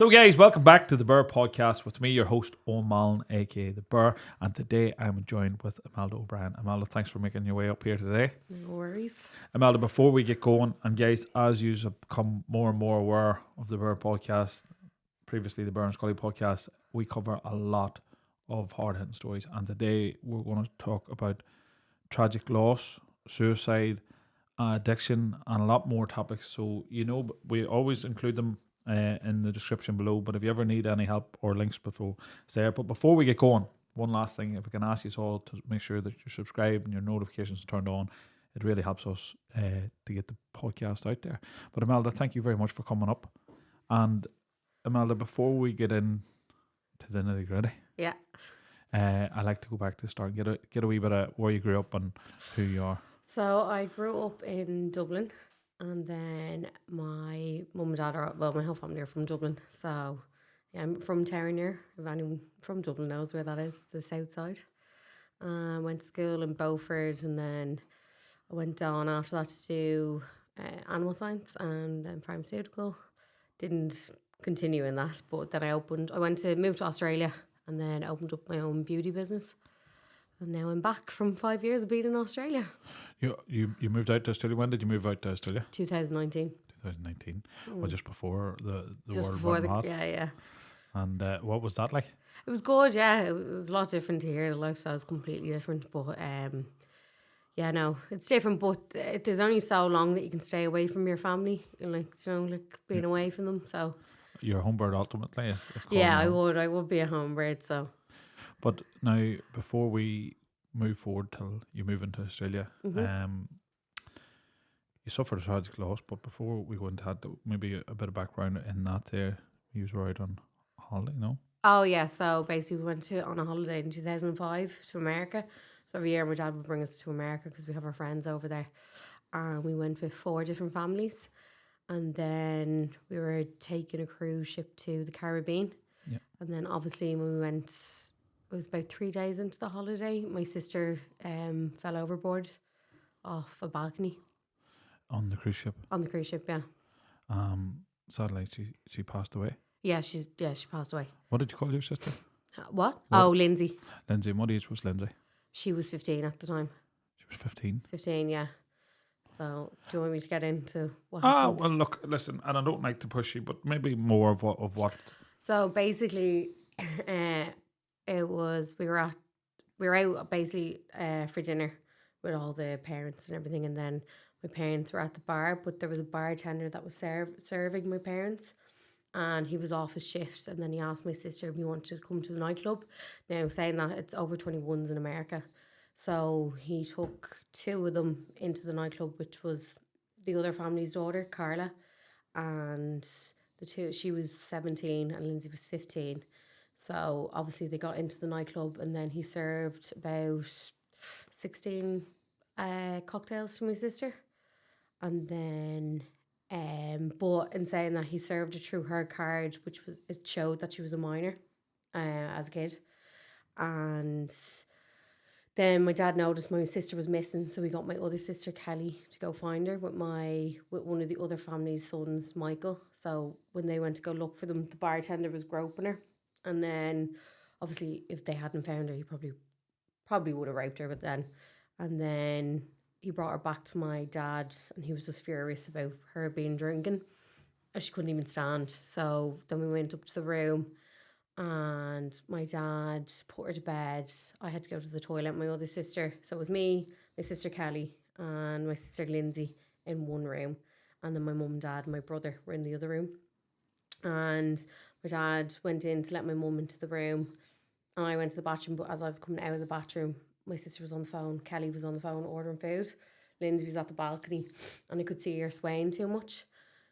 So guys, welcome back to the Burr Podcast with me, your host, O'Mallon, aka The Burr, and today I'm joined with Imedla O'Brien. Imedla, thanks for making your way up here today. No worries. Imedla, before we get going, and guys, as you have become more and more aware of the Burr Podcast, previously the Burr and Scully Podcast, we cover a lot of hard-hitting stories, and today we're going to talk about tragic loss, suicide, addiction, and a lot more topics. So, we always include them in the description below, but if you ever need any help or links before, it's there. But before we get going, one last thing, if I can ask you all to make sure that you're subscribed and your notifications are turned on, it really helps us to get the podcast out there. But Imedla, thank you very much for coming up. And Imedla, before we get in to the nitty gritty, Yeah. I like to go back to the start and get a wee bit of where you grew up and who you are. So I grew up in Dublin, and then my mum and dad my whole family are from Dublin. So yeah, I'm from Terranure. If anyone from Dublin knows where that is, the south side. Went to school in Beaufort, and then I went on after that to do animal science and then pharmaceutical. Didn't continue in that, but then I moved to Australia and then opened up my own beauty business. And now I'm back from 5 years of being in Australia. You moved out to Australia. When did you move out to Australia? 2019. 2019. Well, just before the Just world before went mad. yeah. And what was that like? It was good, yeah. It was a lot different to here. The lifestyle is completely different. But yeah, no, it's different. But there's only so long that you can stay away from your family. And being away from them. So You're a home bird ultimately. It's yeah, calling I would be a home bird. So But now, before we move forward till you move into Australia, you suffered a tragic loss. But before we go into that, maybe a bit of background in that there. You were out on holiday, no? oh yeah, so basically we went on a holiday in 2005 to America. So every year my dad would bring us to America because we have our friends over there. And we went with 4 different families. And then we were taking a cruise ship to the Caribbean. Yeah. And then obviously when we went, it was about 3 days into the holiday, my sister fell overboard off a balcony. On the cruise ship? On the cruise ship, yeah. Sadly, she passed away. Yeah, she passed away. What did you call your sister? What? Oh, Lynsey. Lynsey. What age was Lynsey? She was 15 at the time. She was 15. 15, yeah. So, do you want me to get into what happened? Well, look, listen, and I don't like to push you, but maybe more of what. So basically, it was we were out basically for dinner with all the parents and everything, and then my parents were at the bar, but there was a bartender that was serving my parents, and he was off his shift, and then he asked my sister if we wanted to come to the nightclub. Now, saying that it's over 21s in America, so he took 2 of them into the nightclub, which was the other family's daughter, Carla, and she was 17 and Lynsey was 15. So obviously they got into the nightclub, and then he served about 16 cocktails to my sister. And then, but in saying that, he served it through her card, it showed that she was a minor as a kid. And then my dad noticed my sister was missing, so we got my other sister Kelly to go find her with one of the other family's sons, Michael. So when they went to go look for them, the bartender was groping her, and then obviously if they hadn't found her, he probably would have raped her. But then he brought her back to my dad, and he was just furious about her being drinking, and she couldn't even stand. So then we went up to the room, and my dad put her to bed. I had to go to the toilet, my other sister. So it was me, my sister Kelly, and my sister Lynsey in one room. And then my mum and dad and my brother were in the other room. And my dad went in to let my mum into the room. And I went to the bathroom, but as I was coming out of the bathroom, my sister was on the phone. Kelly was on the phone ordering food. Lynsey was at the balcony, and I could see her swaying too much.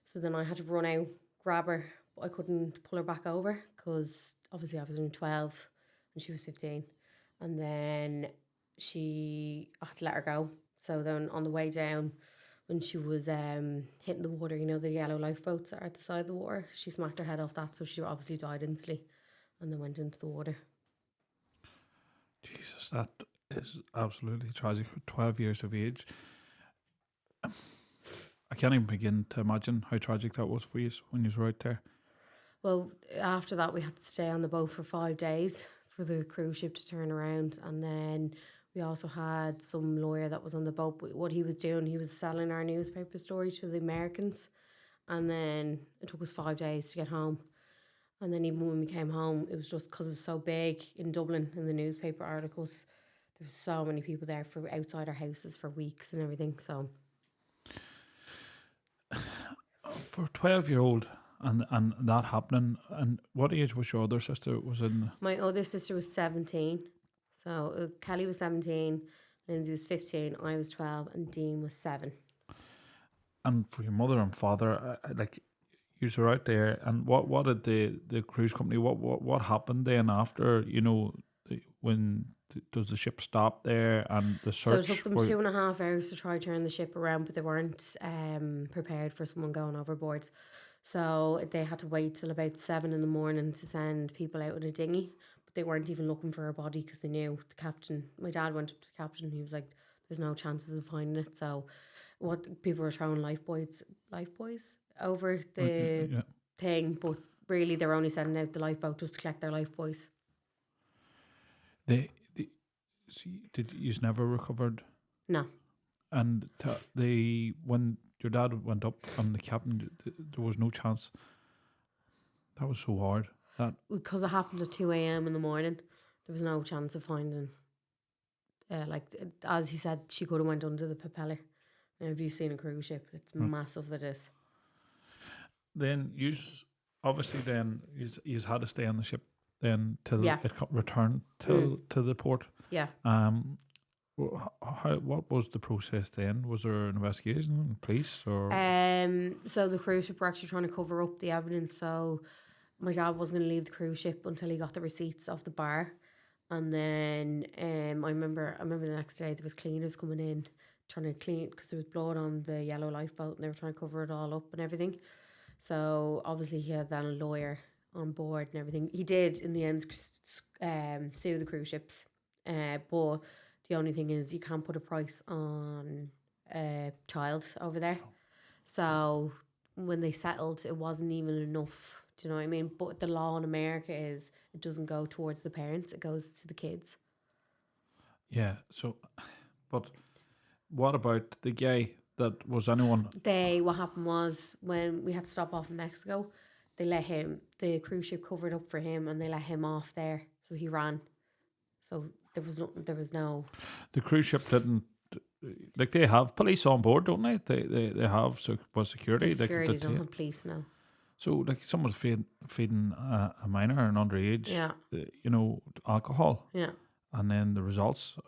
So then I had to run out, grab her, but I couldn't pull her back over because obviously I was only 12 and she was 15. And then I had to let her go. So then on the way down, when she was hitting the water, the yellow lifeboats that are at the side of the water, she smacked her head off that, so she obviously died instantly and then went into the water. Jesus, that is absolutely tragic. 12 years of age. I can't even begin to imagine how tragic that was for you when you were out there. Well, after that, we had to stay on the boat for 5 days for the cruise ship to turn around. And then we also had some lawyer that was on the boat. But what he was doing, he was selling our newspaper story to the Americans. And then it took us 5 days to get home. And then even when we came home, it was just because it was so big in Dublin in the newspaper articles. There was so many people there for outside our houses for weeks and everything. So For a 12-year-old and that happening, and what age was your other sister? Was in my other sister was 17. So Kelly was 17, Lynsey was 15, I was 12, and Dean was 7. and for your mother and father, like you were out there, and what did the cruise company? What happened then after? When does the ship stop there and the So it search? took them 2.5 hours to try turn the ship around, but they weren't prepared for someone going overboard. So they had to wait till about 7 in the morning to send people out with a dinghy. But they weren't even looking for her body because they knew the captain. My dad went up to the captain. He was like, "There's no chances of finding it." So, what people were throwing lifebuoys over the Yeah. thing, but really they're only sending out the lifeboat just to collect their lifebuoys. They did you never recovered? No. And when your dad went up and the captain, there was no chance. That was so hard. That Because it happened at 2 a.m. in the morning, there was no chance of finding. As he said, she could have went under the propeller. Now, if you've seen a cruise ship, it's massive. It is. then obviously then you had to stay on the ship then till Yeah. it returned to the port. Yeah. What was the process then? Was there an investigation, police or? So the cruise ship were actually trying to cover up the evidence. So my dad wasn't going to leave the cruise ship until he got the receipts off the bar, and then I remember the next day there was cleaners coming in trying to clean because there was blood on the yellow lifeboat, and they were trying to cover it all up and everything. So obviously he had then a lawyer on board and everything. He did in the end sue the cruise ships, but the only thing is you can't put a price on a child over there. So when they settled, it wasn't even enough. Do you know what I mean? But the law in America is it doesn't go towards the parents; it goes to the kids. Yeah. So, but what about the guy that was anyone? What happened was when we had to stop off in Mexico, they let him. The cruise ship covered up for him, and they let him off there. So he ran. So there was no. The cruise ship didn't. Like they have police on board, don't they? They have security. Security don't have police now. So like someone's feeding a minor, an underage, Yeah. Alcohol. Yeah. And then the results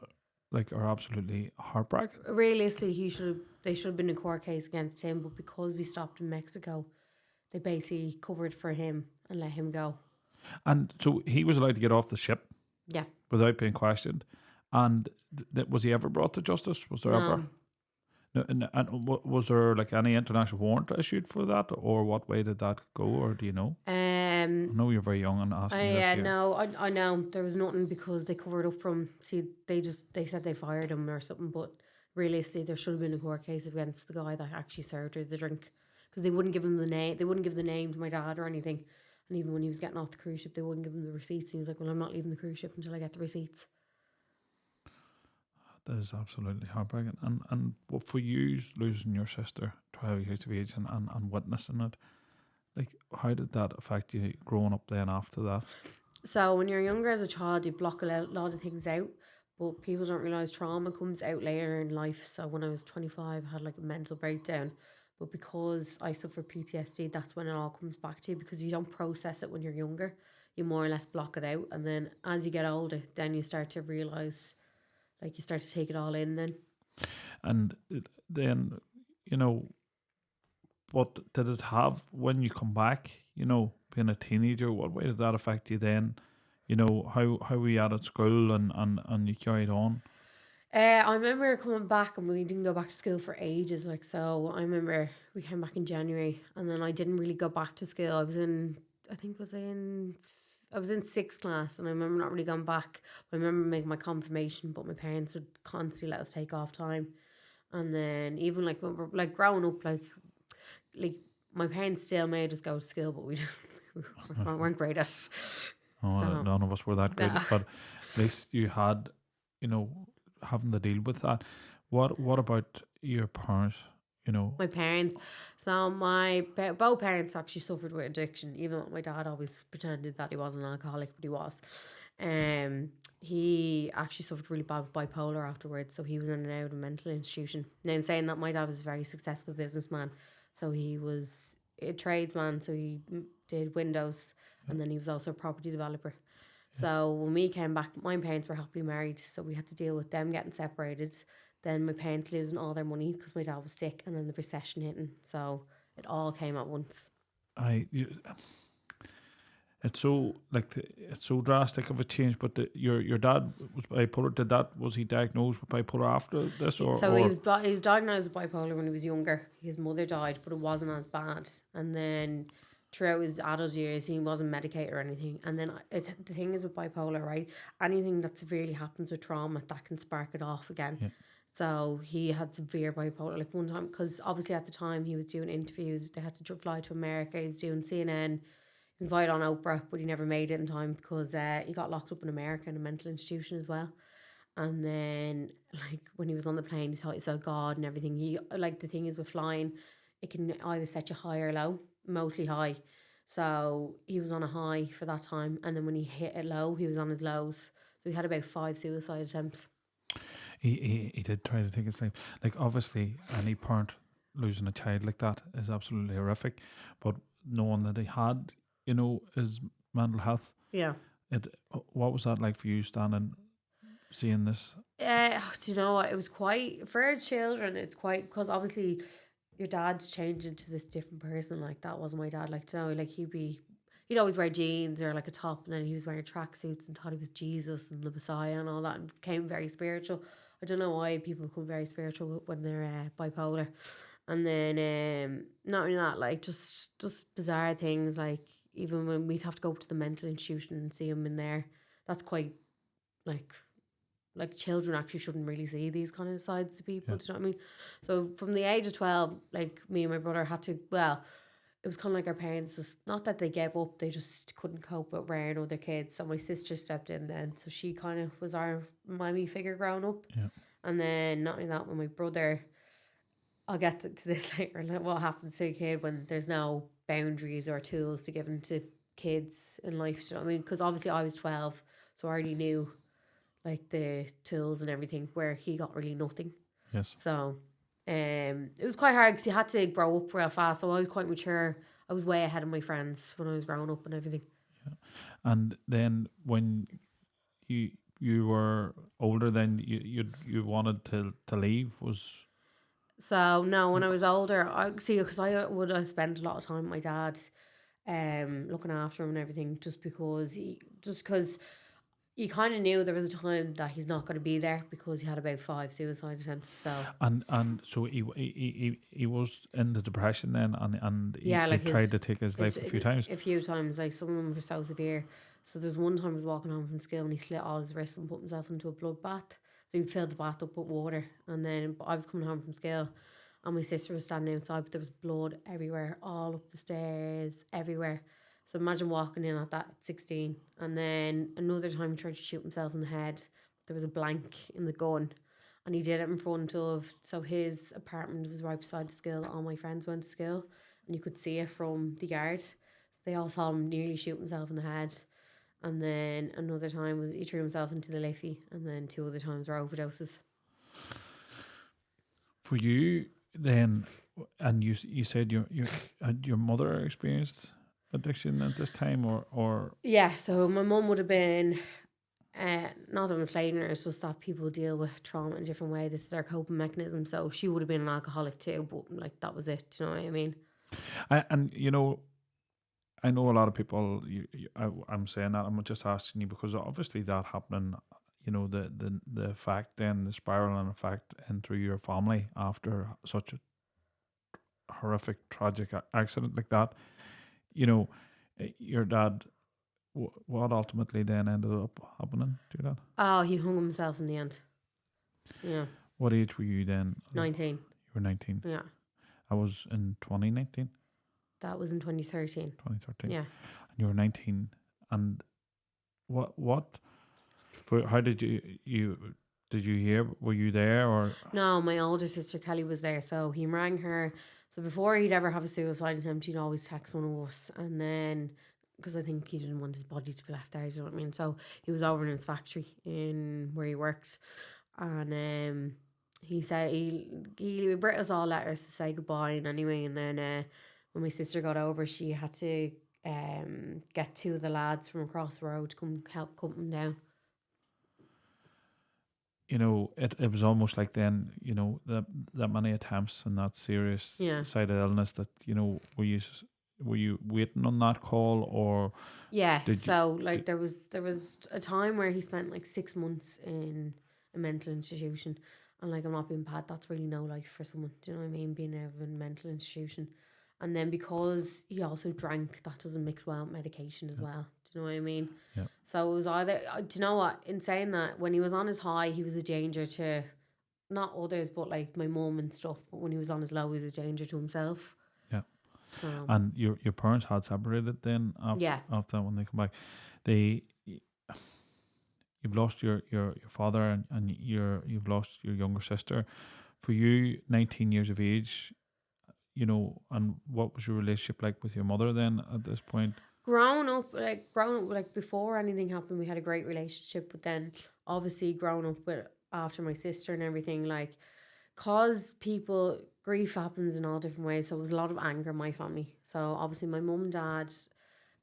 are absolutely heartbreaking. Realistically, they should have been a court case against him, but because we stopped in Mexico, they basically covered for him and let him go. And so he was allowed to get off the ship. Yeah. Without being questioned. And was he ever brought to justice? Was there ever? No, and was there like any international warrant issued for that, or what way did that go, or do you know? I know you're very young and asking this. Yeah, no, I know there was nothing because they covered up from. See, they said they fired him or something, but realistically, there should have been a court case against the guy that actually served her the drink because they wouldn't give him the name. They wouldn't give the name to my dad or anything. And even when he was getting off the cruise ship, they wouldn't give him the receipts. And he was like, "Well, I'm not leaving the cruise ship until I get the receipts." That is absolutely heartbreaking. And what for you losing your sister 12 years of age and witnessing it, like how did that affect you growing up then after that? So when you're younger as a child, you block a lot of things out, but people don't realise trauma comes out later in life. So when I was 25, I had like a mental breakdown. But because I suffer PTSD, that's when it all comes back to you because you don't process it when you're younger. You more or less block it out. And then as you get older, then you start to realise, like you start to take it all in then. And then, what did it have when you come back, being a teenager? What way did that affect you then? How were you at school and you carried on? I remember coming back and we didn't go back to school for ages. So I remember we came back in January and then I didn't really go back to school. I was in 6th class and I remember not really going back. I remember making my confirmation, but my parents would constantly let us take off time. And then even like when we're like growing up, like my parents still made us go to school, but we weren't great at it. Oh, So, none of us were that good, no. but at least you had, having to deal with that. What about your parents? My parents, so both parents actually suffered with addiction, even though my dad always pretended that he wasn't an alcoholic, but he was. He actually suffered really bad with bipolar afterwards, so he was in and out of a mental institution. Now, in saying that, my dad was a very successful businessman, so he was a tradesman, so he did windows, and then he was also a property developer. So when we came back, my parents were happily married, so we had to deal with them getting separated. Then my parents losing all their money because my dad was sick, and then the recession hitting. So it all came at once. It's so it's so drastic of a change. But your dad was bipolar. Was he diagnosed with bipolar after this, or So he was diagnosed with bipolar when he was younger. His mother died, but it wasn't as bad. And then throughout his adult years, he wasn't medicated or anything. And then the thing is with bipolar, right? Anything that severely happens with trauma, that can spark it off again. Yeah. So he had severe bipolar. Like one time, because obviously at the time he was doing interviews. They had to fly to America. He was doing CNN. He was invited on Oprah, but he never made it in time because he got locked up in America in a mental institution as well. And then, like, when he was on the plane, he thought he saw God and everything. The thing is with flying, it can either set you high or low, mostly high. So he was on a high for that time. And then when he hit a low, he was on his lows. So he had about 5 suicide attempts. He did try to take his life. Like, obviously, any parent losing a child like that is absolutely horrific. But knowing that he had, his mental health, Yeah. What was that like for you, standing, seeing this? Do you know what? It was quite, for children, it's quite, because obviously your dad's changed into this different person. Like, that wasn't my dad. Like, he'd always wear jeans or like a top, and then he was wearing tracksuits and thought he was Jesus and the Messiah and all that, and became very spiritual. I don't know why people become very spiritual when they're bipolar. And then not only that, like just bizarre things, like even when we'd have to go up to the mental institution and see him in there, that's quite like children actually shouldn't really see these kind of sides to people. Do you know what I mean? So from the age of 12, like me and my brother had to, well, it was kind of like our parents, just not that they gave up, they just couldn't cope with rearing other kids. So my sister stepped in then, so she kind of was our mommy figure growing up. Yeah. And then not only that, when my brother, I'll get to this later, like what happens to a kid when there's no boundaries or tools to give them to kids in life. Do you know what I mean? Because obviously I was 12, so I already knew like the tools and everything, where he got really nothing. Yes. So it was quite hard because you had to grow up real fast. So I was quite mature. I was way ahead of my friends when I was growing up and everything. Yeah. And then when you were older, then you wanted to leave, was... So no, when I was older, I see, because I would have spent a lot of time with my dad, looking after him and everything, just because you kind of knew there was a time that he's not going to be there because he had about 5 suicide attempts. So and so he was in the depression then, and he, yeah, like he tried to take his life a few times. A few times, like some of them were so severe. So there's one time I was walking home from school and he slit all his wrists and put himself into a blood bath. So he filled the bath up with water, and then I was coming home from school, and my sister was standing outside, but there was blood everywhere, all up the stairs, everywhere. So imagine walking in at that at 16. And then another time he tried to shoot himself in the head. There was a blank in the gun, and he did it in front of, so his apartment was right beside the school that all my friends went to school, and you could see it from the yard. So they all saw him nearly shoot himself in the head. And then another time was he threw himself into the Liffey, and then 2 other times were overdoses. For you then, and you said had your mother experienced addiction at this time, or yeah, so my mum would have been not that I'm slating her, it's just that people deal with trauma in a different way. This is their coping mechanism. So she would have been an alcoholic too, but like that was it. Do you know what I mean? I know a lot of people. I'm saying that. I'm just asking you because obviously that happening. The fact, then the spiral and effect and through your family after such a horrific, tragic accident like that. Your dad. What ultimately then ended up happening to your dad? Oh, he hung himself in the end. Yeah. What age were you then? 19. You were 19. Yeah. I was in 2019. That was in 2013. 2013. Yeah. you were 19, and how did did you hear? Were you there or? No, my older sister Kelly was there, so he rang her. So before he'd ever have a suicide attempt, he'd always text one of us, and then because I think he didn't want his body to be left there, you know what I mean. So he was over in his factory in where he worked, and he said he wrote us all letters to say goodbye, and anyway, and then when my sister got over, she had to get two of the lads from across the road to come help cut him down. You know, it was almost like then, you know, that many attempts and that serious Yeah. side of illness that, you know, were you waiting on that call or? Yeah, so like there was a time where he spent like 6 months in a mental institution, and like I'm not being bad, that's really no life for someone. Do you know what I mean? Being out of a mental institution, and then because he also drank, that doesn't mix well with medication as well. Do you know what I mean? Yeah. So it was either. Do you know what? In saying that, when he was on his high, he was a danger to not others, but like my mum and stuff. But when he was on his low, he was a danger to himself. Yeah. So, And your parents had separated then after when they come back. You've lost your father and you've lost your younger sister. For you, 19 years of age, you know, and what was your relationship like with your mother then at this point? Growing up like before anything happened, we had a great relationship. But then obviously growing up with after my sister and everything, like, cause people grief happens in all different ways. So it was a lot of anger in my family. So obviously my mum and dad,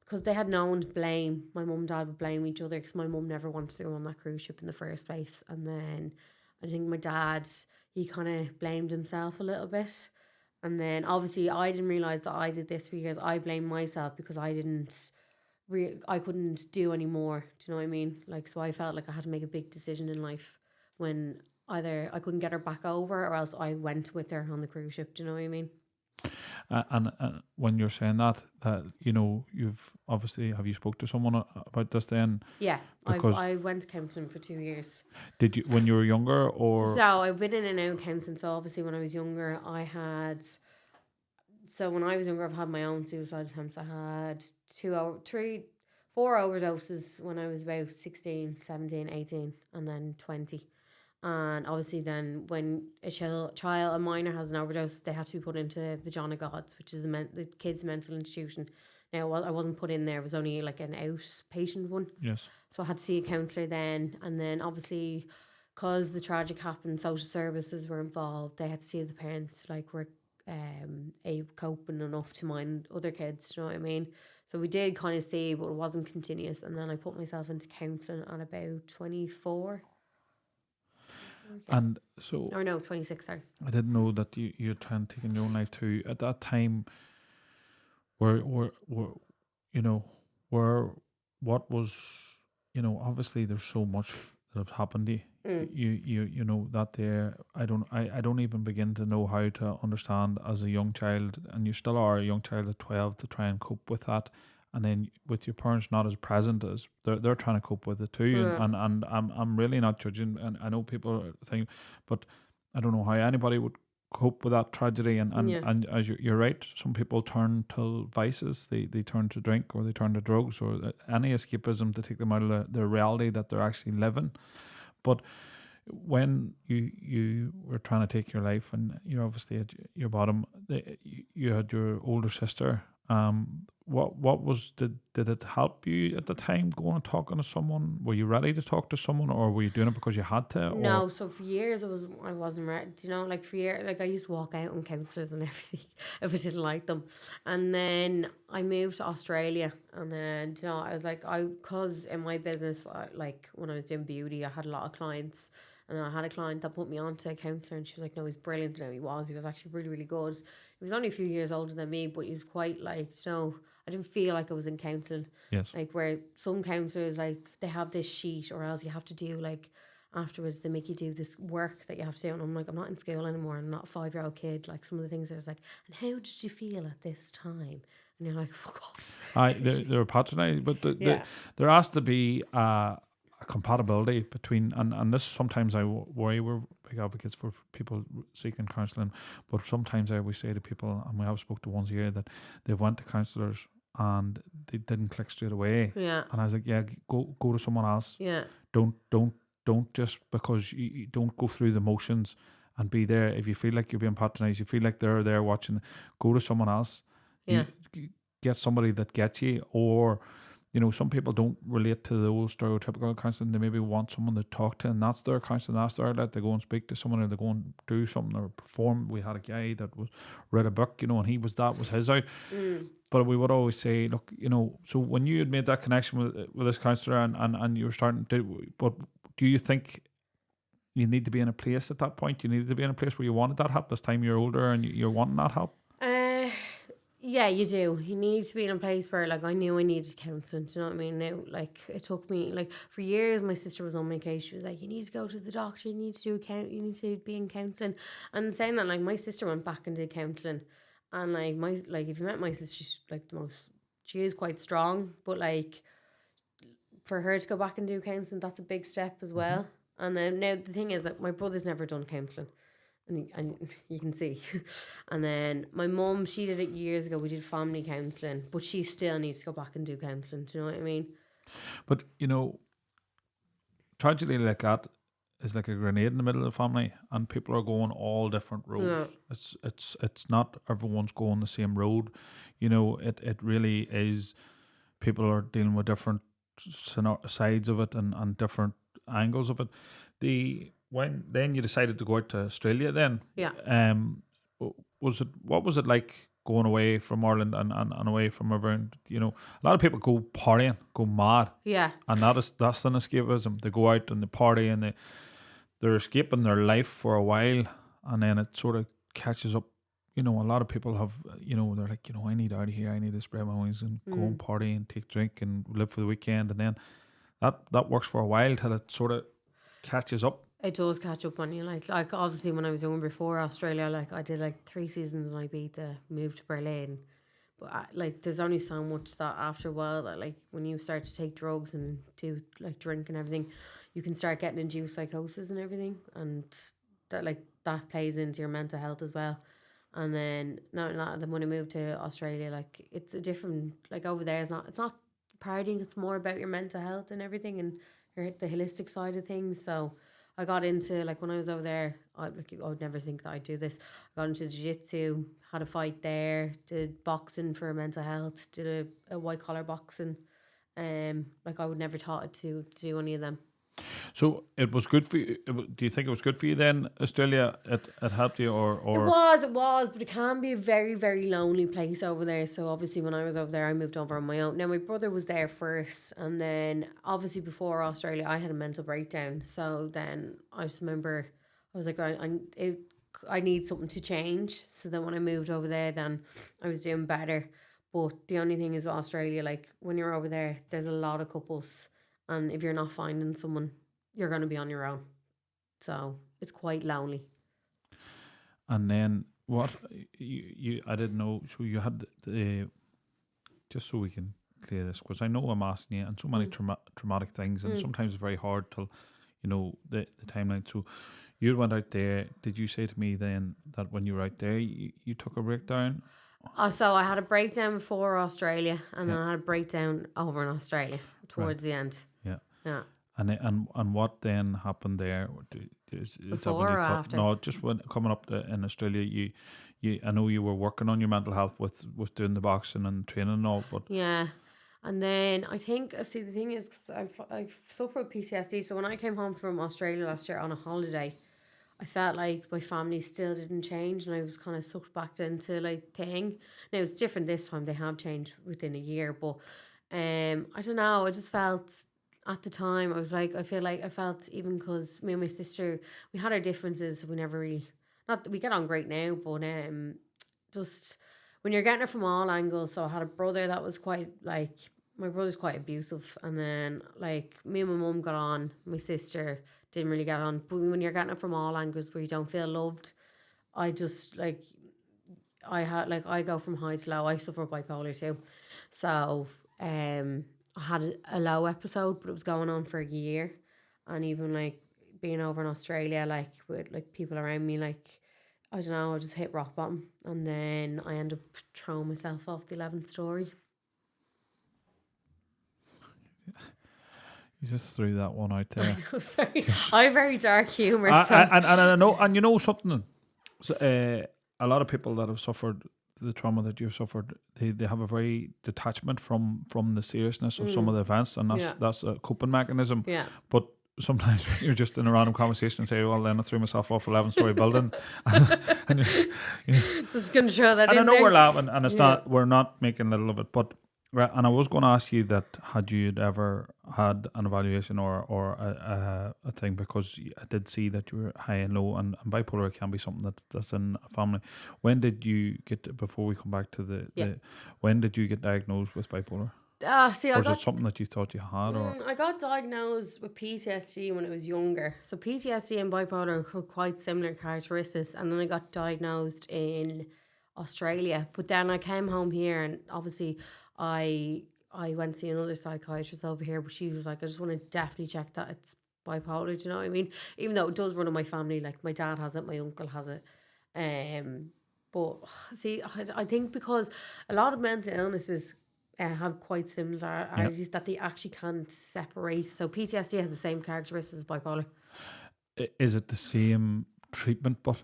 because they had no one to blame, my mum and dad would blame each other because my mum never wanted to go on that cruise ship in the first place. And then I think my dad, he kind of blamed himself a little bit. And then obviously I didn't realise that I did this for years. I blamed myself because I couldn't do any more. Do you know what I mean? Like, so I felt like I had to make a big decision in life when either I couldn't get her back over or else I went with her on the cruise ship. Do you know what I mean? And when you're saying that, you know, you've obviously, have you spoke to someone about this then? Yeah, Because I went to counselling for 2 years. did you when you were younger or? So I've been in and out of counselling. So obviously when I was younger, when I was younger, I've had my own suicide attempts. I had 4 overdoses when I was about 16, 17, 18, and then 20. And obviously then when a minor has an overdose, they have to be put into the John of Gods, which is the kids' mental institution. Now, I wasn't put in there. It was only like an outpatient one. Yes. So I had to see a counsellor then. And then obviously, because the tragic happened, social services were involved. They had to see if the parents like were coping enough to mind other kids. Do you know what I mean? So we did kind of see, but it wasn't continuous. And then I put myself into counselling at about 24. And so, or no, 26. Sorry, I didn't know that you're trying to take your own life too. At that time, what was, you know, obviously there's so much that have happened to you. You know that there. I don't even begin to know how to understand as a young child, and you still are a young child at 12 to try and cope with that. And then with your parents not as present as they're trying to cope with it too, and I'm really not judging, and I know people think, but I don't know how anybody would cope with that tragedy, and as you're right, some people turn to vices, they turn to drink or they turn to drugs or any escapism to take them out of the reality that they're actually living. But when you were trying to take your life, and you're obviously at your bottom, you had your older sister. What was did it help you at the time going and talking to someone? Were you ready to talk to someone, or were you doing it because you had to? No, so for years I wasn't ready. Do you know, like for years, like I used to walk out on counsellors and everything if I didn't like them. And then I moved to Australia, and then, you know, I was like, cause in my business, like when I was doing beauty, I had a lot of clients. And I had a client that put me on to a counsellor, and she was like, no, he's brilliant. No, he was actually really, really good. He was only a few years older than me, but he was quite like, you know, I didn't feel like I was in counselling. Yes. Like where some counsellors, like they have this sheet, or else you have to do like afterwards they make you do this work that you have to do. And I'm like, I'm not in school anymore. I'm not a 5-year-old kid. Like some of the things I was like, and how did you feel at this time? And you're like, fuck off. They're patronised, but there has to be a compatibility between, and this sometimes I worry, we're big advocates for people seeking counselling, but sometimes I always say to people, and we have spoke to ones here, that they've went to counsellors and they didn't click straight away. Yeah. And I was like, yeah, go to someone else. Yeah. Don't just because you don't go through the motions and be there. If you feel like you're being patronized, you feel like they're there watching, go to someone else. Yeah. Get somebody that gets you. Or, some people don't relate to those stereotypical counselling. They maybe want someone to talk to, and that's their counselling. That's their outlet. They go and speak to someone, or they go and do something or perform. We had a guy that read a book, and that was his out. But we would always say, look, so when you had made that connection with this counsellor and you were starting to, but do you think you need to be in a place at that point? You needed to be in a place where you wanted that help this time you're older and you're wanting that help? Yeah, you do. You need to be in a place where, like, I knew I needed counselling. Do you know what I mean? Now, like, it took me, like, for years, my sister was on my case. She was like, you need to go to the doctor, you need to do you need to be in counselling. And saying that, like, my sister went back and did counselling. And, like, if you met my sister, she's, like, she is quite strong. But, like, for her to go back and do counselling, that's a big step as well. And then, now, the thing is, like, my brother's never done counselling. And you can see. And then my mum, she did it years ago. We did family counselling, but she still needs to go back and do counselling. Do you know what I mean? But, tragedy like that is like a grenade in the middle of the family, and people are going all different roads. Yeah. It's not everyone's going the same road. It really is. People are dealing with different sides of it and different angles of it. When then you decided to go out to Australia then, what was it like going away from Ireland and away from everyone? A lot of people go partying, go mad. Yeah. And that's an escapism. They go out and they party and they're escaping their life for a while, and then it sort of catches up. A lot of people have, they're like, I need out of here, I need to spread my wings and go and party and take drink and live for the weekend, and then that works for a while till it sort of catches up. It does catch up on you. Like obviously when I was young before Australia, like I did like 3 seasons in Ibiza, moved to Berlin. But there's only so much that after a while that, like, when you start to take drugs and do like drink and everything, you can start getting induced psychosis and everything, and that plays into your mental health as well. And then when I moved to Australia, like, it's a different, like, over there it's not partying, it's more about your mental health and everything and the holistic side of things. So I got into, like, when I was over there, I would never think that I'd do this. I got into jiu-jitsu, had a fight there, did boxing for mental health, did a white collar boxing. I would never thought to do any of them. So it was good for you. Do you think it was good for you then, Australia? It helped you, or It was, but it can be a very, very lonely place over there. So obviously when I was over there, I moved over on my own. Now my brother was there first, and then obviously before Australia, I had a mental breakdown. So then I just remember I was like, I need something to change. So then when I moved over there, then I was doing better. But the only thing is with Australia, like, when you're over there, there's a lot of couples. And if you're not finding someone, you're going to be on your own. So it's quite lonely. And then what you I didn't know. So you had the just so we can clear this, because I know I'm asking you, and so many traumatic things, and sometimes it's very hard till the timeline. So you went out there. Did you say to me then that when you were out there, you took a breakdown? So I had a breakdown before Australia, and then I had a breakdown over in Australia towards the end. Yeah. And what then happened there? Is Before that when you or thought, after? no, just when coming up in Australia, you I know you were working on your mental health with doing the boxing and training and all, but yeah. And then I think, see, the thing is, because I suffer with PTSD. So when I came home from Australia last year on a holiday, I felt like my family still didn't change, and I was kind of sucked back into, like, thing. Now it's different this time; they have changed within a year, but I don't know. I just felt at the time I was like, I felt, even because me and my sister, we had our differences, so we never really, not that we get on great now, but just when you're getting it from all angles. So I had a brother that was quite, like, my brother's quite abusive, and then, like, me and my mum got on, my sister didn't really get on. But when you're getting it from all angles where you don't feel loved, I just, like, I go from high to low. I suffer bipolar too. So I had a low episode, but it was going on for a year. And even, like, being over in Australia, like, with, like, people around me, like, I don't know, I just hit rock bottom. And then I ended up throwing myself off the 11th story. You just threw that one out there. I'm sorry. I have very dark humour. So. And I know, and you know something. So, a lot of people that have suffered the trauma that you've suffered, they have a very detachment from the seriousness of some of the events, and that's a coping mechanism. Yeah. But sometimes when you're just in a random conversation and say, well, then I threw myself off 11-story building, and you're Just going to throw that and in I know there. we're laughing, and it's not, we're not making little of it, but and I was going to ask you that had you ever had an evaluation or a thing, because I did see that you were high and low, and bipolar can be something that's in a family. When did you get, before we come back to the when did you get diagnosed with bipolar? See, Or is it something that you thought you had? Or I got diagnosed with PTSD when I was younger. So PTSD and bipolar are quite similar characteristics. And then I got diagnosed in Australia. But then I came home here, and obviously I went to see another psychiatrist over here. But she was like, I just want to definitely check that it's bipolar. Do you know what I mean? Even though it does run in my family. Like my dad has it, my uncle has it. But see, I think because a lot of mental illnesses have quite similarities that they actually can't separate. So PTSD has the same characteristics as bipolar. is it the same treatment? But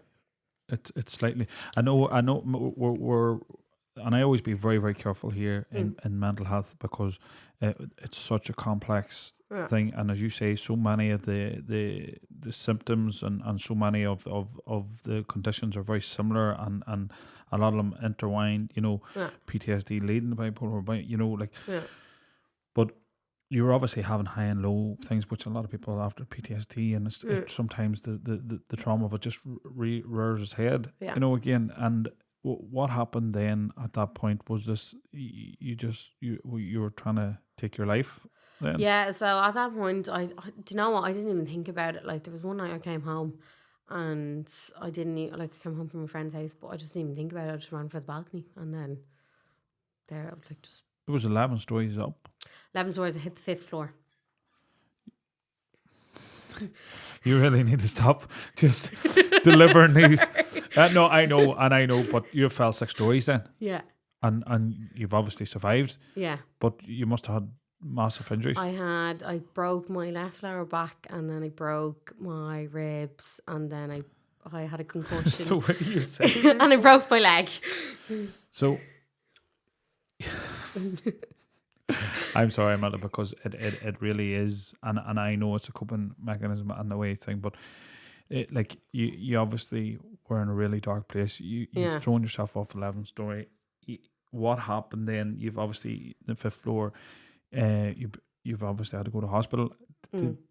it's slightly. I know. We're and I always be very, very careful here in mental health, because it's such a complex thing, and as you say, so many of the symptoms and so many of the conditions are very similar, and a lot of them intertwined. You know, PTSD leading to bipolar, you know, like. But you're obviously having high and low things, which a lot of people after PTSD, and it's sometimes the trauma of it just rears its head. You know, again, and. What happened then at that point? Was this you were trying to take your life then? Yeah, so at that point, do you know what? I didn't even think about it. Like, there was one night I came home, and I didn't I came home from a friend's house, but I just didn't even think about it. I just ran for the balcony, and then there I was like, just. It was 11 stories up. 11 stories. I hit the 5th floor. You really need to stop just delivering these. No, I know, but you fell 6 stories then. Yeah. And you've obviously survived. Yeah. But you must have had massive injuries. I broke my left lower back, and then I broke my ribs, and then I had a concussion. So what do you say? And I broke my leg. So I'm sorry, Imedla, because it really is, and I know it's a coping mechanism and the way thing, but like you obviously were in a really dark place. You've thrown yourself off 11 story. What happened then? You've obviously the 5th floor. You've obviously had to go to hospital.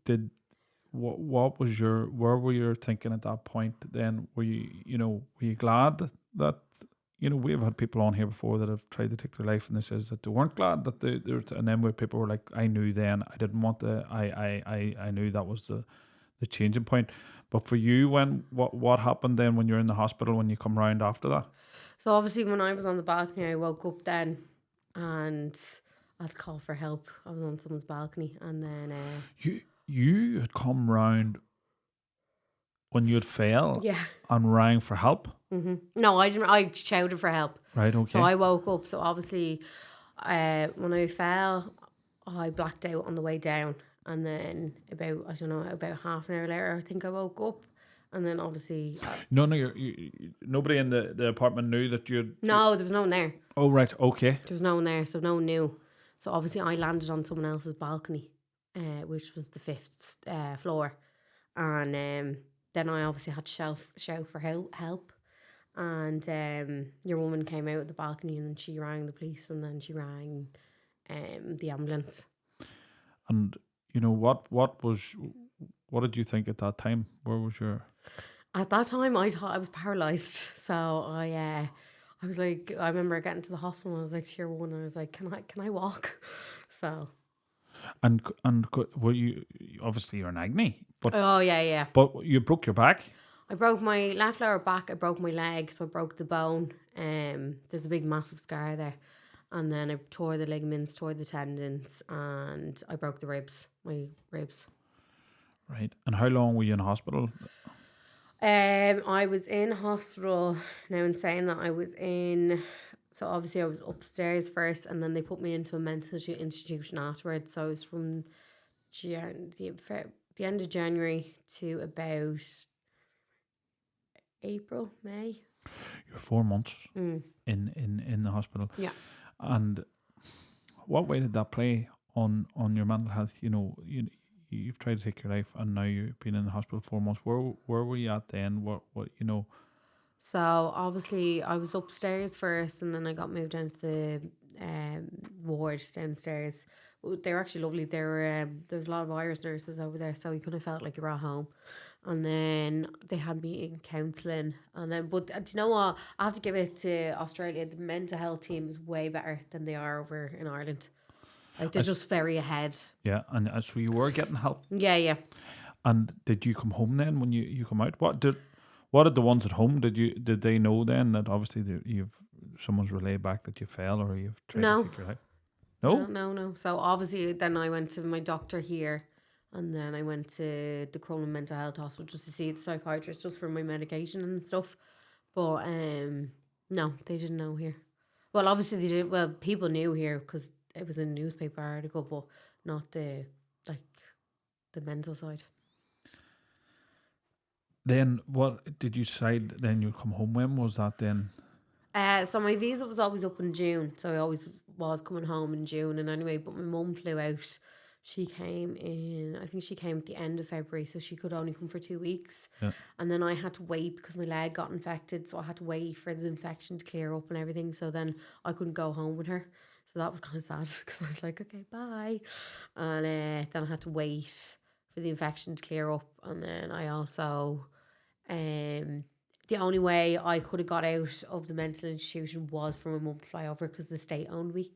Did what was where were you thinking at that point? Then were you glad that? You know, we've had people on here before that have tried to take their life, and they says that they weren't glad that they were, and then where people were like, I knew then, I didn't want I knew that was the changing point. But for you, what happened then when you're in the hospital, when you come round after that? So obviously when I was on the balcony, I woke up then, and I had to call for help. I was on someone's balcony, and then you had come round when you'd fell, and rang for help. Mm-hmm. No, I didn't. I shouted for help. Right, okay. So I woke up. So obviously, when I fell, I blacked out on the way down, and then about half an hour later, I think I woke up, and then obviously. Nobody in the apartment knew that you'd. No, there was no one there. Oh right, okay. There was no one there, so no one knew. So obviously, I landed on someone else's balcony, which was the 5th floor, and then I obviously had to shout for help. And your woman came out of the balcony, and then she rang the police, and then she rang the ambulance. And you know what did you think at that time? Where was your? At that time, I thought I was paralysed. So I was like, I remember getting to the hospital, and I was like to your woman, I was like, can I walk? So. And were you obviously you're in agony? But oh yeah. But you broke your back. I broke my left lower back. I broke my leg, so I broke the bone. There's a big, massive scar there, and then I tore the ligaments, tore the tendons, and I broke the ribs. My ribs. Right. And how long were you in hospital? I was in hospital. Now, in saying that, I was in. So obviously, I was upstairs first, and then they put me into a mental institution afterwards. So I was from the end of January to about April, May. You're 4 months in the hospital. Yeah. And what way did that play on your mental health? You've tried to take your life, and now you've been in the hospital 4 months. Where were you at then? What So obviously I was upstairs first, and then I got moved down to the ward downstairs. They were actually lovely. There was a lot of Irish nurses over there, so you kind of felt like you were at home. And then they had me in counselling, but do you know what? I have to give it to Australia. The mental health team is way better than they are over in Ireland. Like they're just very ahead. Yeah, and so you were getting help. Yeah. And did you come home then when you come out? What did the ones at home? Did they know then that obviously someone's relayed back that you fell or you've tried to take your life? No. So obviously then I went to my doctor here, and then I went to the Crowlin Mental Health Hospital just to see the psychiatrist just for my medication and stuff. But no, they didn't know here. Well, obviously they did. Well, people knew here because it was in a newspaper article, but not the mental side. Then what did you decide then you come home? When was that then? So my visa was always up in June, so I always was coming home in June. And anyway, but my mum flew out. She came I think she came at the end of February, so she could only come for 2 weeks. Yeah. And then I had to wait because my leg got infected, so I had to wait for the infection to clear up and everything. So then I couldn't go home with her. So that was kind of sad because I was like, okay, bye. And then I had to wait for the infection to clear up. And then I also, the only way I could have got out of the mental institution was for my mum to fly over because the state owned me.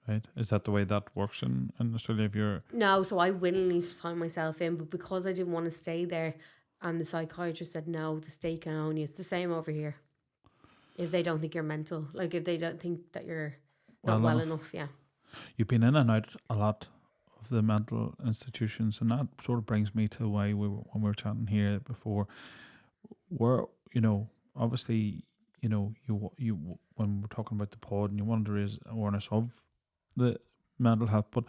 Right. Is that the way that works in Australia? If you're... No, so I willingly signed myself in, but because I didn't want to stay there and the psychiatrist said, no, the state can own you. It's the same over here. If they don't think you're mental, like if they don't think that you're not well enough, yeah. You've been in and out a lot of the mental institutions, and that sort of brings me to why when we were chatting here before, where, obviously, you when we're talking about the pod and you wanted to raise awareness of the mental health, but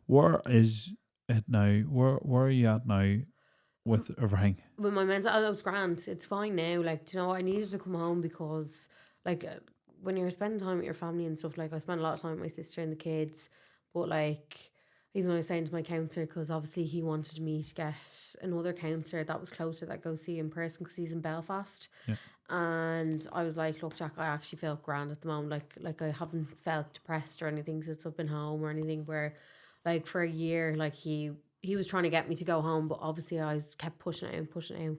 where is it now? Where are you at now with everything? With my mental health, it's grand. It's fine now. Like, I needed to come home because, like, when you're spending time with your family and stuff, like, I spent a lot of time with my sister and the kids, but, like, even though I was saying to my counsellor, because obviously he wanted me to get another counsellor that was closer that go see in person because he's in Belfast. Yeah. And I was like, look, Jack, I actually feel grand at the moment. Like I haven't felt depressed or anything since I've been home or anything, where like for a year, like he was trying to get me to go home, but obviously I kept pushing it out.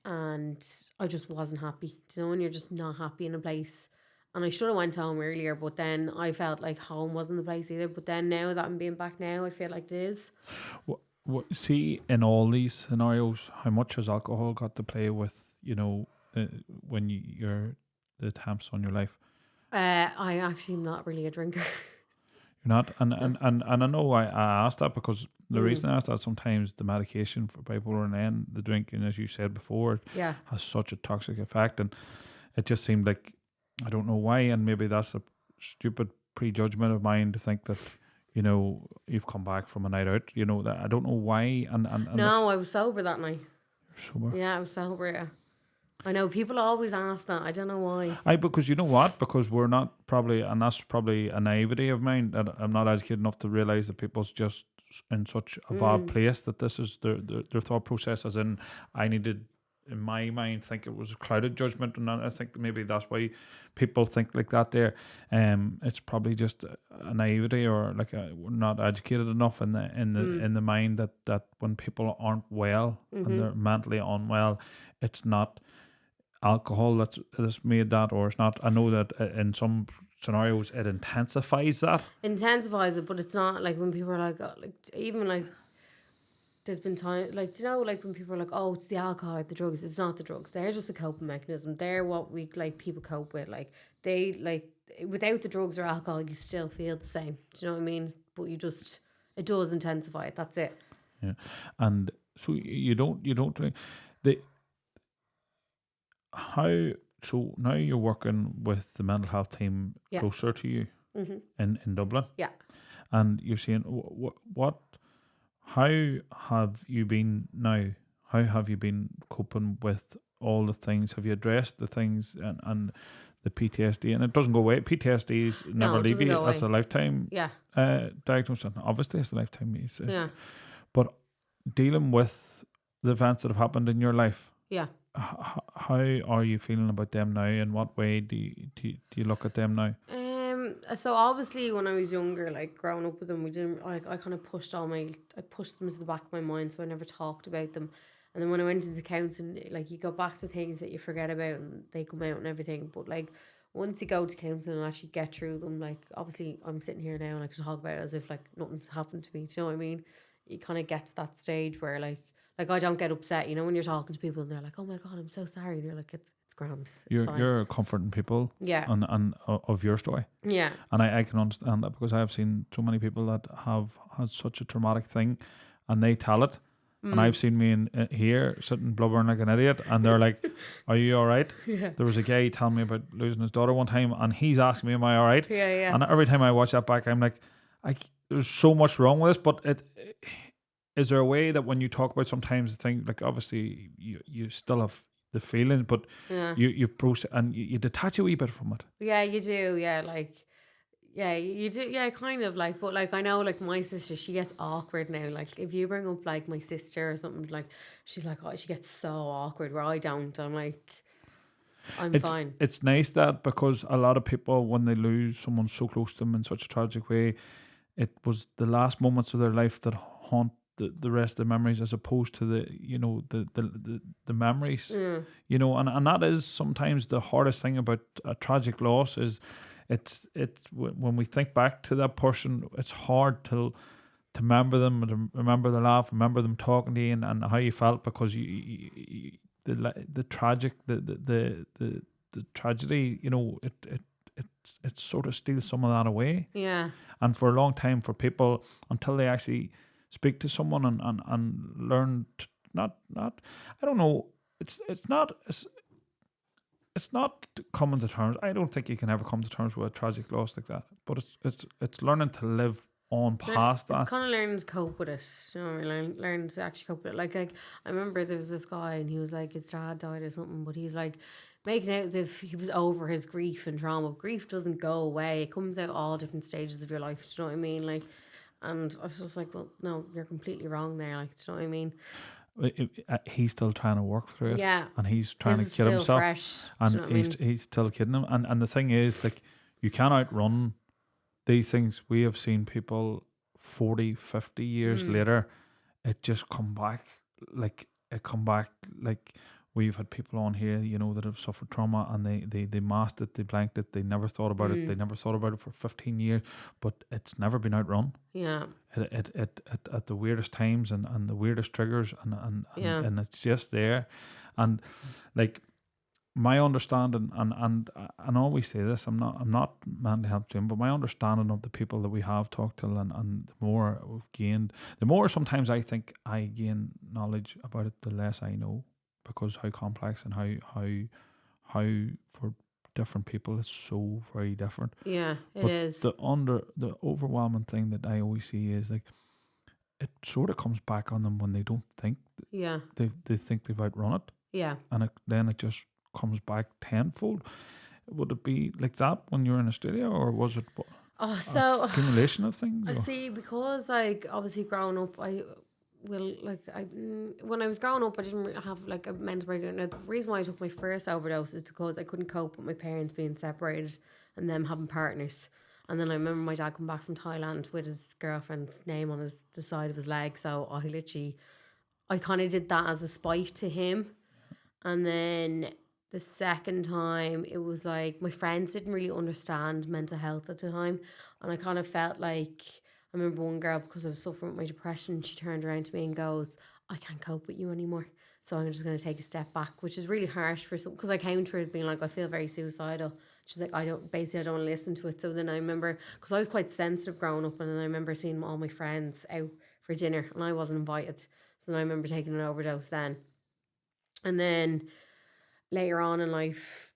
And I just wasn't happy. Do you know when you're just not happy in a place? And I should have went home earlier, but then I felt like home wasn't the place either. But then now that I'm being back now, I feel like it is. See, in all these scenarios, how much has alcohol got to play with, when you're the attempts on your life? I actually am not really a drinker. You're not? And I know I asked that because the reason I asked that, sometimes the medication for bipolar and then the drinking, as you said before, has such a toxic effect. And it just seemed like, I don't know why, and maybe that's a stupid prejudgment of mine to think that, you've come back from a night out, that I don't know why. And no, I was sober that night. You're sober? Yeah, I was sober, yeah. I know, people always ask that. I don't know why. Because you know what? Because we're not probably, and that's probably a naivety of mine, that I'm not educated enough to realise that people's just in such a bad place that this is their thought process, as in, I needed, in my mind, think it was a clouded judgment, and I think that maybe that's why people think like that there. It's probably just a naivety, or like we're not educated enough in the mind that when people aren't well and they're mentally unwell, it's not alcohol that's made that, or it's not. I know that in some scenarios it intensifies that. Intensifies it, but it's not like when people are like, even like, there's been time, like, like when people are like, oh, it's the alcohol, the drugs. It's not the drugs. They're just a coping mechanism. They're what we, like, people cope with. Like, they, like, without the drugs or alcohol, you still feel the same. Do you know what I mean? But it does intensify it. That's it. Yeah. And so you don't drink. So now you're working with the mental health team closer to you in Dublin. Yeah. And you're saying, How have you been now? How have you been coping with all the things? Have you addressed the things and the PTSD? And it doesn't go away. PTSD is never No, it leave doesn't you. go That's away. a lifetime Yeah, diagnosis. Obviously, it's a lifetime. yeah, But dealing with the events that have happened in your life, yeah. how are you feeling about them now? In what way do you look at them now? So obviously when I was younger, like growing up with them, we didn't like I kind of I pushed them to the back of my mind, so I never talked about them. And then when I went into counselling, like you go back to things that you forget about and they come out and everything. But like once you go to counselling and actually get through them, like obviously I'm sitting here now and I can talk about it as if like nothing's happened to me. Do you know what I mean? You kind of get to that stage where like I don't get upset, you know, when you're talking to people and they're like, "Oh my god, I'm so sorry." And you're like, "It's grand, it's fine." You're comforting people Yeah, and of your story. yeah, And I can understand that because I have seen so many people that have had such a traumatic thing and they tell it. And I've seen me in here sitting blubbering like an idiot and they're like, "Are you all right?" yeah, There was a guy telling me about losing his daughter one time and he's asking me, "Am I all right?" yeah, yeah. And every time I watch that back, I'm like, there's so much wrong with this, but is there a way that when you talk about sometimes the thing, like obviously you still have the feelings, but Yeah. you've processed and you detach a wee bit from it. Yeah, you do. Yeah, like, yeah, you do. Yeah, kind of like, but like, I know, like, my sister, she gets awkward now. Like, if you bring up like my sister or something, like, she's like, oh, she gets so awkward. Where I don't. I'm like, I'm It's fine. it's nice that because a lot of people when they lose someone so close to them in such a tragic way, it was the last moments of their life that haunt the rest of the memories as opposed to the memories. Mm. And that is sometimes the hardest thing about a tragic loss is when we think back to that person, it's hard to remember them and to remember the laugh, remember them talking to you and how you felt because the tragic the tragedy, it sort of steals some of that away. Yeah. And for a long time, for people, until they actually speak to someone and learn to not I don't know, it's not coming to terms. I don't think you can ever come to terms with a tragic loss like that. But it's learning to live on past It's that. kind of learning to cope with it. You know, learning to actually cope with it. Like I remember there was this guy and he was like, his dad died or something, but he's like making out as if he was over his grief and trauma. Grief doesn't go away. It comes out all different stages of your life. Do you know what I mean? Like, and I was just like, well, no, you're completely wrong there. Like, do you know what I mean? He's still trying to work through it, Yeah. and he's trying His to is kid still himself, fresh. Do and you know what I mean? he's still kidding him. And the thing is, like, you can't outrun these things. We have seen people 40, 50 years later, it just come back like we've had people on here, that have suffered trauma and they masked it, they blanked it, they never thought about it, they never thought about it for 15 years, but it's never been outrun. Yeah. It at the weirdest times and the weirdest triggers Yeah. and it's just there. And like my understanding and I always say this, I'm not mentally health trained, but my understanding of the people that we have talked to and the more we've gained, the more sometimes I think I gain knowledge about it, the less I know, because how complex and how for different people it's so very different. Yeah, But is. the overwhelming thing that I always see is like it sort of comes back on them when they don't think Yeah. they think they've outrun it, Yeah. and then it just comes back tenfold. Would it be like that when you were in Australia, or was it Oh, so accumulation of things? I Or? see, because like obviously growing up, when I was growing up, I didn't really have like a mental breakdown. Now, the reason why I took my first overdose is because I couldn't cope with my parents being separated and them having partners. And then I remember my dad come back from Thailand with his girlfriend's name on the side of his leg. So I kind of did that as a spite to him. And then the second time, it was like my friends didn't really understand mental health at the time. And I kind of felt like, I remember one girl, because I was suffering with my depression, she turned around to me and goes, I can't cope with you anymore. So I'm just going to take a step back, which is really harsh for some, because I counter it being like, I feel very suicidal. She's like, I don't want to listen to it. So then I remember, because I was quite sensitive growing up, and then I remember seeing all my friends out for dinner and I wasn't invited. So then I remember taking an overdose then. And then later on in life,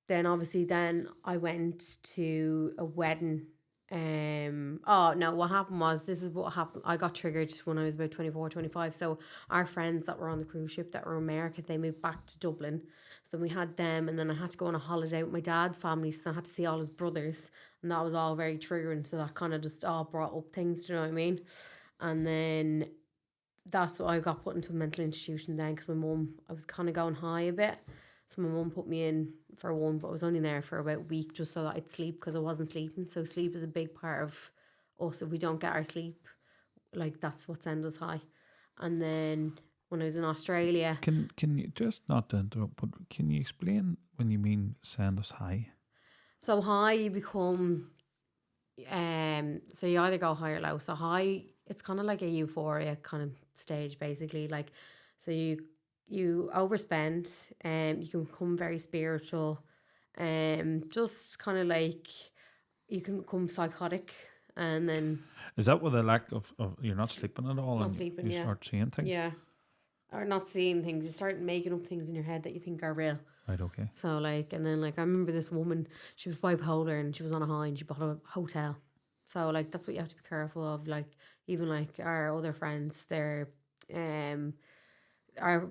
then obviously then I went to a wedding Oh no, what happened was, this is what happened. I got triggered when I was about 24, 25. So our friends that were on the cruise ship that were American, they moved back to Dublin. So then we had them, and then I had to go on a holiday with my dad's family, so I had to see all his brothers, and that was all very triggering. So that kind of just all brought up things, do you know what I mean? And then that's why I got put into a mental institution then, because my mum, I was kind of going high a bit. So my mum put me in for one, but I was only there for about a week just so that I'd sleep, because I wasn't sleeping. So sleep is a big part of us. If we don't get our sleep, like, that's what sends us high. And then when I was in Australia, Can you just, not to interrupt, but can you explain when you mean send us high? so high you become, so you either go high or low. So high, it's kind of like a euphoria kind of stage, basically. Like, so you overspend, you can become very spiritual, just kind of like, you can become psychotic, and then Is that with the lack of you're not sleeping at all, not and sleeping, you yeah. start seeing things? Yeah, or not seeing things. You start making up things in your head that you think are real. Right, okay. So like, and then like, I remember this woman, she was bipolar and she was on a high and she bought a hotel. So like, that's what you have to be careful of. Like, even like our other friends, our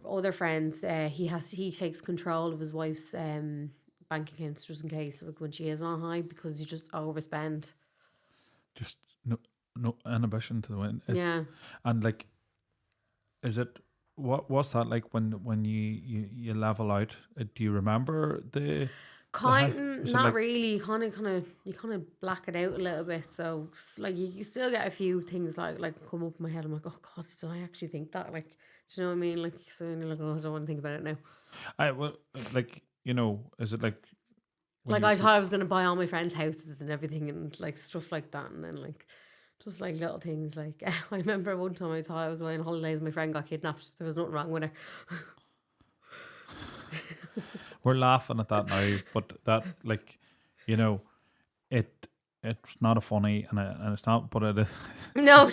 other friends, he takes control of his wife's bank accounts just in case, like, when she is on high, because you just overspend. Just no inhibition to the wind. Yeah. And like, is it, what's that like when you level out? Do you remember the Kind is it not like- really. You kind of black it out a little bit. So like, you still get a few things like come up in my head. I'm like, oh God, did I actually think that? Like, do you know what I mean? Like, so you're like, oh, I don't want to think about it now. like, is it like when Like, you I thought I was gonna buy all my friends' houses and everything, and like stuff like that, and then like, just like little things. Like, I remember one time I thought I was away on holidays, my friend got kidnapped. There was nothing wrong with her. we're laughing at that now, but that, like, it's not a funny, and it's not, but it is. No,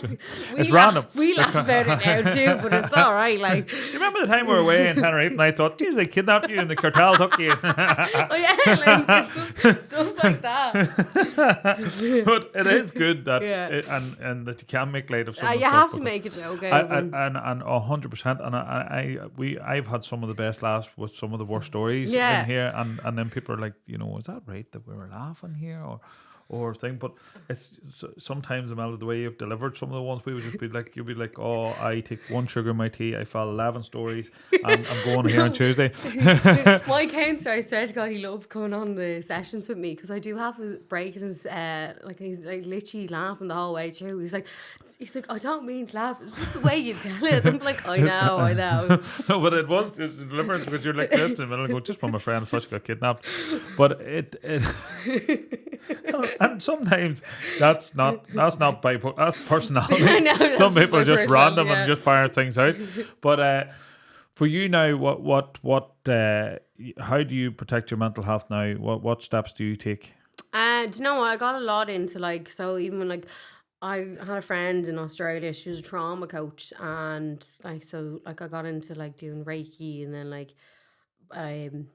It's random. We laugh about it now too, but it's all right. Like, You remember the time we were away in Tenerife, and I thought, geez, they kidnapped you and the cartel took you. oh yeah, like, it's just stuff like that. But it is good that Yeah. and that you can make light of some of the You stuff, have to because make a joke out of and them. 100%, and I've had some of the best laughs with some of the worst stories Yeah. in here, and then people are like, is that right that we were laughing here or thing? But it's sometimes, Imedla, the way you've delivered some of the ones, we would just be like, you'd be like, oh, I take 1 sugar in my tea, I fell 11 stories, and I'm going here on Tuesday. My counselor, I swear to God, he loves coming on the sessions with me, because I do have a break in his like, he's like literally laughing the whole way through. He's like, I don't mean to laugh, it's just the way you tell it. I'm like, I know. No, but it was deliberate, because you're like this, and I go, just when my friend first got kidnapped. But it and sometimes that's not bipolar, that's personality. I know, Some that's people are my just random personality, and just fire things out. But for you now, what how do you protect your mental health now? What steps do you take? Do you know what? I got a lot into, like, so even when, like, I had a friend in Australia, she was a trauma coach, and like, so like, I got into like doing Reiki, and then like,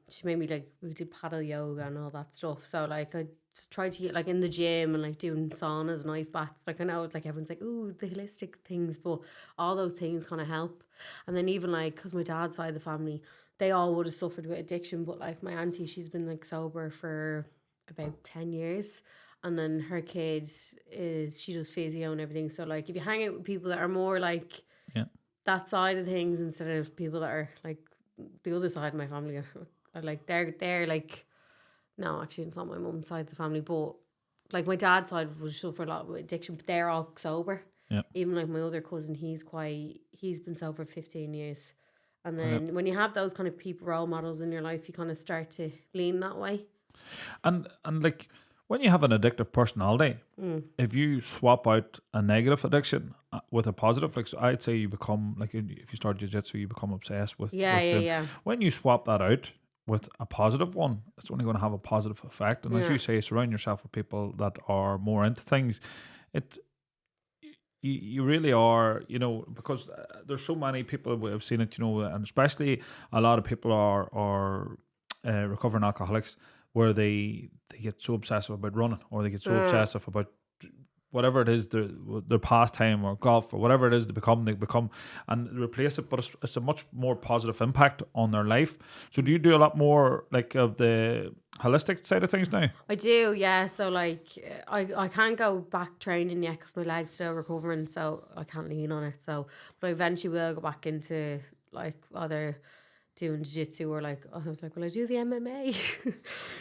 she made me, like, we did paddle yoga and all that stuff. So like, I tried to get like in the gym and like doing saunas and ice baths. Like, I know it's like, everyone's like, ooh, the holistic things, but all those things kind of help. And then even like, because my dad's side of the family, they all would have suffered with addiction, but like my auntie, she's been like sober for about 10 years. And then her kid she does physio and everything. So like, if you hang out with people that are more like that side of things, instead of people that are like the other side of my family, are like, they're like, no, actually it's not my mum's side of the family, but like my dad's side would suffer a lot with addiction, but they're all sober. Yeah. Even like my other cousin, he's been sober 15 years. And then when you have those kind of people, role models in your life, you kind of start to lean that way. And like, when you have an addictive personality, if you swap out a negative addiction with a positive, like, so I'd say you become, like, if you start jiu-jitsu, you become obsessed with Yeah. When you swap that out with a positive one, it's only going to have a positive effect. And as you say, surround yourself with people that are more into things. You really are, because there's so many people who have seen it, and especially a lot of people are recovering alcoholics, where they get so obsessive about running, or they get so obsessive about whatever it is, their pastime or golf or whatever it is they become and replace it, but it's a much more positive impact on their life. So do you do a lot more like of the holistic side of things now? I do, yeah. So like, I can't go back training yet because my leg's still recovering, so I can't lean on it. So, but I eventually will go back into like either doing jiu-jitsu or like, I was like, will I do the MMA?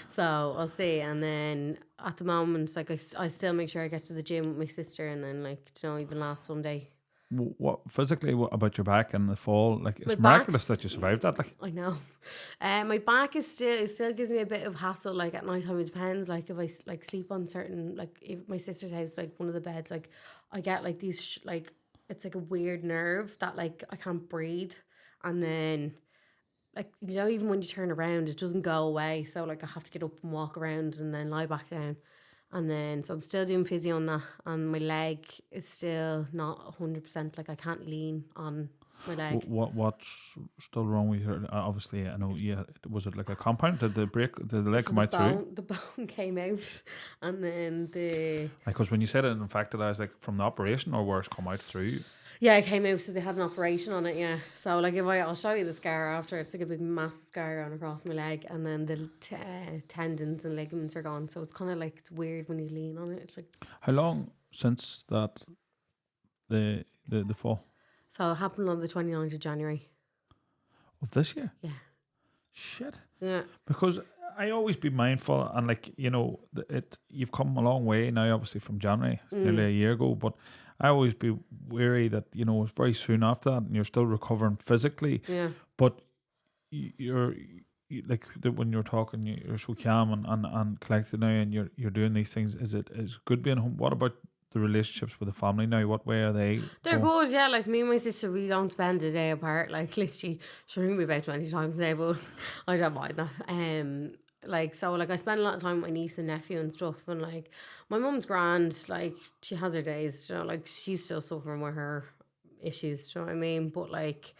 So I'll see. And then at the moment, like I still make sure I get to the gym with my sister, and then like, even last Sunday. What physically? What about your back and the fall? Like, it's My miraculous back's- that you survived that. Like, I know. My back is still gives me a bit of hassle. Like at night time, it depends. Like if I like sleep on certain, like if my sister's house, like one of the beds, like I get like these like it's like a weird nerve that like I can't breathe, and then like even when you turn around, it doesn't go away. So like I have to get up and walk around and then lie back down. And then, so I'm still doing physio on that, and my leg is still not 100%. Like I can't lean on my leg. what's still wrong with her? Obviously, I know. Yeah, was it like a compound? Did the leg So come out through? the bone came out, and then Because when you said it infected, I was like, from the operation or where it's come out through? yeah, it came out. So they had an operation on it. Yeah. So like I'll show you the scar after. It's like a big massive scar on across my leg, and then the tendons and ligaments are gone. So it's kind of like it's weird when you lean on it. It's like How long since that the fall so it happened on the 29th of January. of this year? Yeah. Shit. Yeah. Because I always be mindful, and like you've come a long way now, obviously from January, it's nearly a year ago. But I always be wary that it's very soon after that, and you're still recovering physically. Yeah. But like when you're talking, you're so calm and collected now, and you're doing these things. Is good being home? What about the relationships with the family now? What way are they? They're going? good, yeah. Like me and my sister, we don't spend a day apart. Like literally, she'll ring me about 20 times a day, but I don't mind that. Like so, like I spend a lot of time with my niece and nephew and stuff, and like my mum's grand. Like she has her days, like she's still suffering with her issues. Do you know what I mean? But like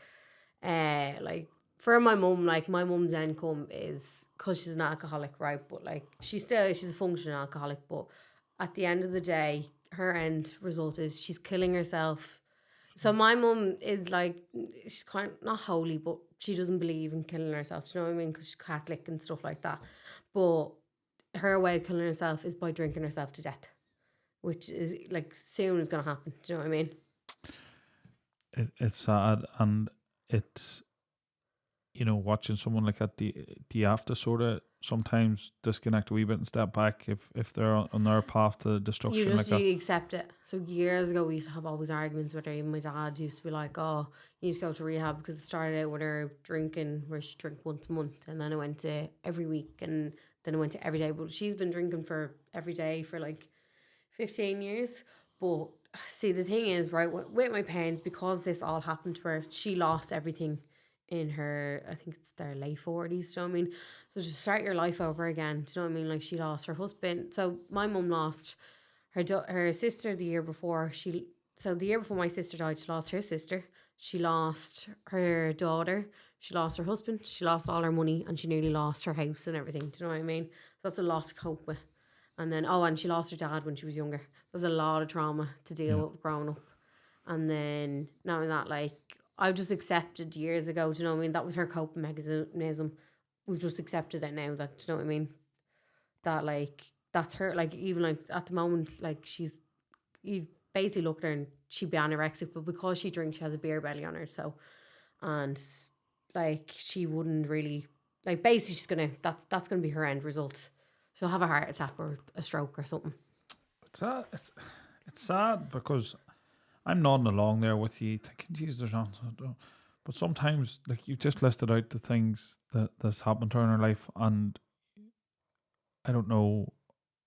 for my mum, like my mum's income is because she's an alcoholic, right? But like she's a functioning alcoholic, but at the end of the day, her end result is she's killing herself. So my mum is like, she's kind of not holy, but she doesn't believe in killing herself. Do you know what I mean? Because she's Catholic and stuff like that. But her way of killing herself is by drinking herself to death, which is like soon is going to happen. Do you know what I mean? It's sad, and it's watching someone like at the after sort of sometimes disconnect a wee bit and step back if they're on their path to destruction. You accept it. So years ago we used to have always arguments with her. Even my dad used to be like, "Oh, you need to go to rehab," because it started out with her drinking where she drink once a month, and then it went to every week, and then it went to every day. But she's been drinking for every day for like 15 years. But see, the thing is, right, with my parents, because this all happened to her, she lost everything in her, I think it's their late 40s, do you know what I mean? So to start your life over again, do you know what I mean? Like she lost her husband. So my mum lost her sister the year before. So the year before my sister died, she lost her sister. She lost her daughter. She lost her husband. She lost all her money, and she nearly lost her house and everything. Do you know what I mean? So that's a lot to cope with. And then, and she lost her dad when she was younger. There's a lot of trauma to deal with growing up. And then, knowing that, like, I just accepted years ago, do you know what I mean? That was her coping mechanism. We've just accepted it now, that, do you know what I mean? That, like, that's her, like, even, like, at the moment, like, you basically look at her and she'd be anorexic, but because she drinks, she has a beer belly on her, so, and, like, she wouldn't really, like, basically she's gonna, that's gonna be her end result. She'll have a heart attack or a stroke or something. It's sad because I'm nodding along there with you, thinking, "Geez, there's not." But sometimes, like you just listed out the things that's happened to her in her life, and I don't know,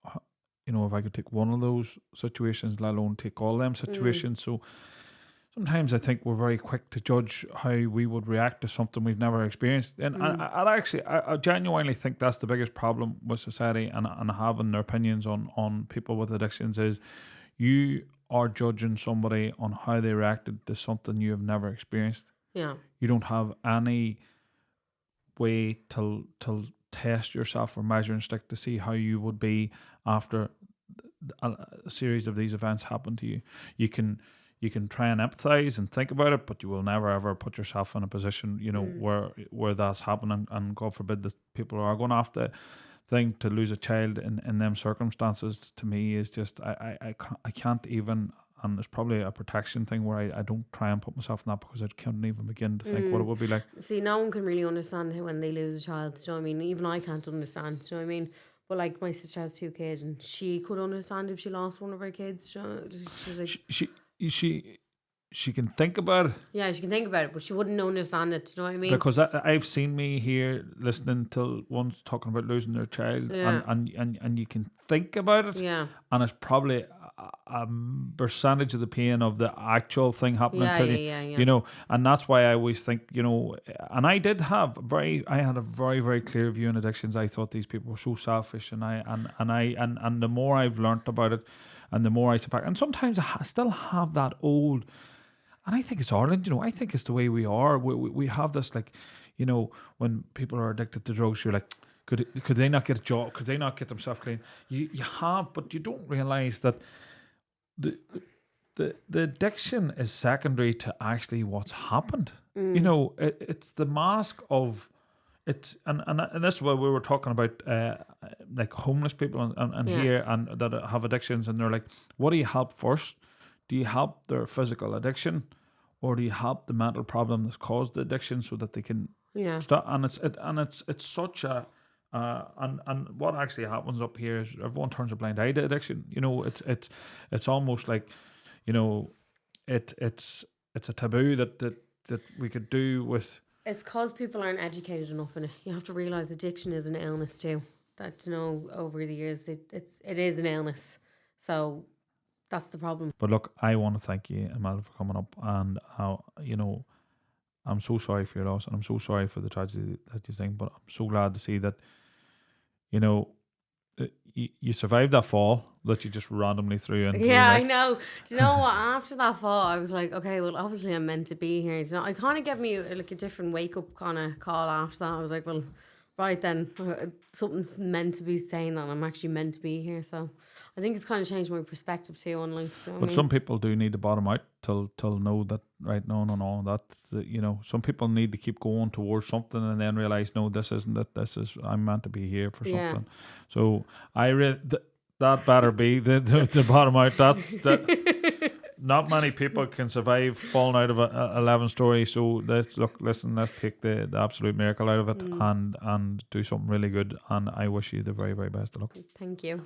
if I could take one of those situations, let alone take all them situations. So sometimes I think we're very quick to judge how we would react to something we've never experienced, and I genuinely think that's the biggest problem with society and having their opinions on people with addictions is you are judging somebody on how they reacted to something you have never experienced. Yeah. You don't have any way to test yourself or measure and stick to see how you would be after a series of these events happen to you, you can try and empathize and think about it, but you will never ever put yourself in a position, where that's happening. And God forbid that people are going to have to think to lose a child in them circumstances. To me, is just I can't even. And it's probably a protection thing where I don't try and put myself in that, because I can't even begin to think what it would be like. See, no one can really understand how when they lose a child. Do you know what I mean? Even I can't understand. Do you know what I mean? But like, my sister has 2 kids, and she could understand if she lost one of her kids. Do you know? She was like, she can think about it. Yeah, she can think about it, but she wouldn't understand it. Do you know what I mean? Because I've seen me here listening to ones talking about losing their child, and you can think about it. Yeah. And it's probably a percentage of the pain of the actual thing happening to you. You know, and that's why I always think, and I had a very, very clear view on addictions. I thought these people were so selfish, and the more I've learnt about it, and the more I sit back, and sometimes I still have that old. And I think it's Ireland, I think it's the way we are. We have this, like, when people are addicted to drugs, you're like, could they not get a job? Could they not get themselves clean? You have, but you don't realise that the addiction is secondary to actually what's happened. It's the mask of it's, and this is what we were talking about, like homeless people and here, and that have addictions, and they're like, what do you help first? Do you help their physical addiction, or do you help the mental problem that's caused the addiction so that they can stop? And it's such a and what actually happens up here is everyone turns a blind eye to addiction. It's almost like, it's a taboo that we could do with. It's because people aren't educated enough in it. You have to realise addiction is an illness too. That, over the years it is an illness. So that's the problem. But look, I want to thank you, Imedla, for coming up, and I'm so sorry for your loss, and I'm so sorry for the tragedy that you think, but I'm so glad to see that, you survived that fall that you just randomly threw into. Yeah, I know. Do you know what? After that fall, I was like, okay, well, obviously I'm meant to be here. Do you know, I kind of gave me like a different wake up kind of call after that. I was like, well, right then, something's meant to be saying that I'm actually meant to be here. So I think it's kind of changed my perspective too on life. You know but some people do need to bottom out till know that, right, no, that, some people need to keep going towards something and then realise, no, this isn't it. This is, I'm meant to be here for something. So that better be the bottom out. Not many people can survive falling out of a 11 story. So let's take the absolute miracle out of it and do something really good. And I wish you the very, very best of luck. Thank you.